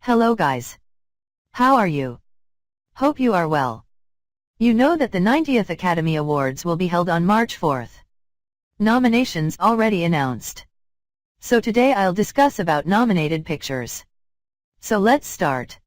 Hello guys. How are you? Hope you are well. You know that the 90th Academy Awards will be held on March 4th. Nominations already announced. So today I'll discuss about nominated pictures. So let's start.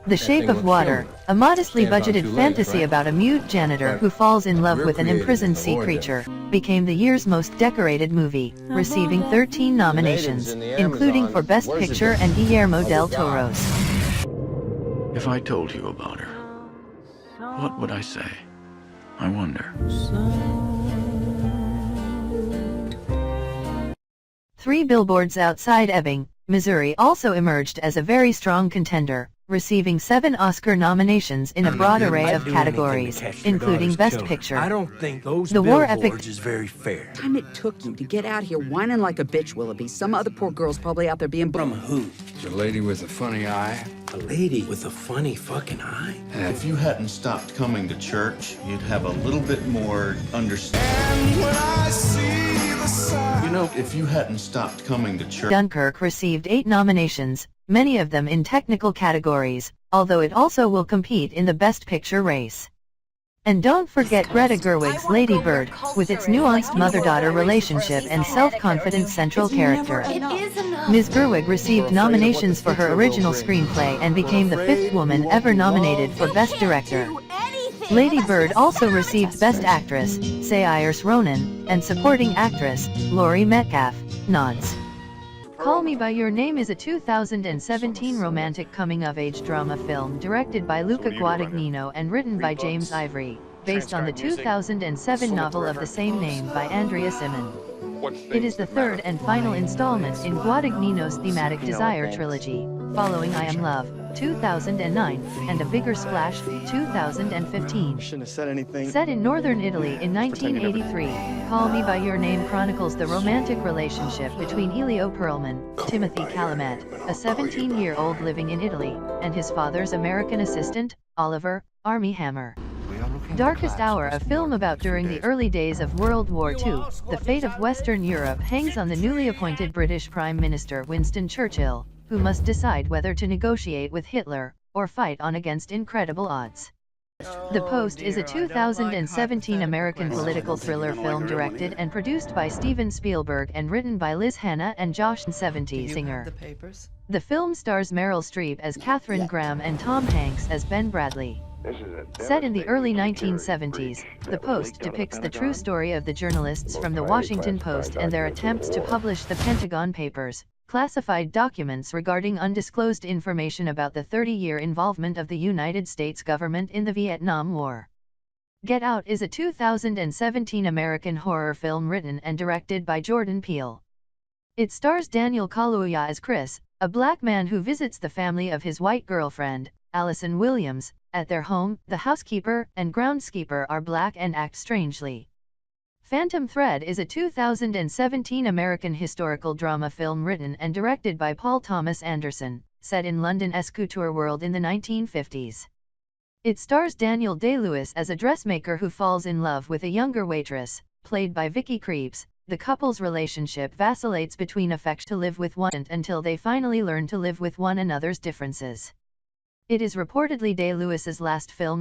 The Shape of Water, a modestly budgeted fantasy about a mute janitor who falls in love with an imprisoned sea creature, became the year's most decorated movie, receiving 13 nominations, including for Best Picture and Guillermo del Toro's. If I told you about her, what would I say? I wonder. 3 Billboards Outside Ebbing, Missouri also emerged as a very strong contender, receiving 7 Oscar nominations in a broad array of categories, including Best Picture. I don't think those The war epic billboards is very fair. Time it took you to get out here whining like a bitch, Willoughby. Some other poor girl's probably out there being From who? The lady with a funny eye. A lady with a funny fucking eye? If you hadn't stopped coming to church, you'd have a little bit more understanding. You know, if you hadn't stopped coming to church... Dunkirk received 8 nominations, many of them in technical categories, although it also will compete in the Best Picture race. And don't forget Greta Gerwig's Lady Bird, with its nuanced mother-daughter relationship and self-confident central character. Ms. Gerwig received nominations for her original screenplay and became the 5th woman ever nominated for Best Director. Lady Bird also received Best Actress, Saoirse Ronan, and Supporting Actress, Laurie Metcalf, nods. Call Me By Your Name is a 2017 romantic coming-of-age drama film directed by Luca Guadagnino and written by James Ivory, based on the 2007 novel of the same name by Andrea Simon. It is the third and final installment in Guadagnino's thematic Desire trilogy, following I Am Love, 2009, and A Bigger Splash, 2015. Shouldn't have said anything. Set in northern Italy in 1983, Call Me By Your Name chronicles the romantic relationship between Elio Perlman, Timothy Chalamet, a 17-year-old living in Italy, and his father's American assistant, Oliver, Armie Hammer. Darkest Hour, a film about during the early days of World War II, the fate of Western Europe hangs on the newly appointed British Prime Minister Winston Churchill, who must decide whether to negotiate with Hitler, or fight on against incredible odds. The Post is a 2017 American political thriller film directed and produced by Steven Spielberg and written by Liz Hannah and Josh Singer. The film stars Meryl Streep as Katharine Graham and Tom Hanks as Ben Bradley. Set in the early 1970s, The Post depicts the true story of the journalists from the Washington Post and their attempts to publish the Pentagon Papers, classified documents regarding undisclosed information about the 30-year involvement of the United States government in the Vietnam War. Get Out is a 2017 American horror film written and directed by Jordan Peele. It stars Daniel Kaluuya as Chris, a black man who visits the family of his white girlfriend, Allison Williams. At their home, the housekeeper and groundskeeper are black and act strangely. Phantom Thread is a 2017 American historical drama film written and directed by Paul Thomas Anderson, set in London's couture world in the 1950s. It stars Daniel Day-Lewis as a dressmaker who falls in love with a younger waitress, played by Vicky Krieps. The couple's relationship vacillates between affection to live with one until they finally learn to live with one another's differences. It is reportedly Day-Lewis's last film.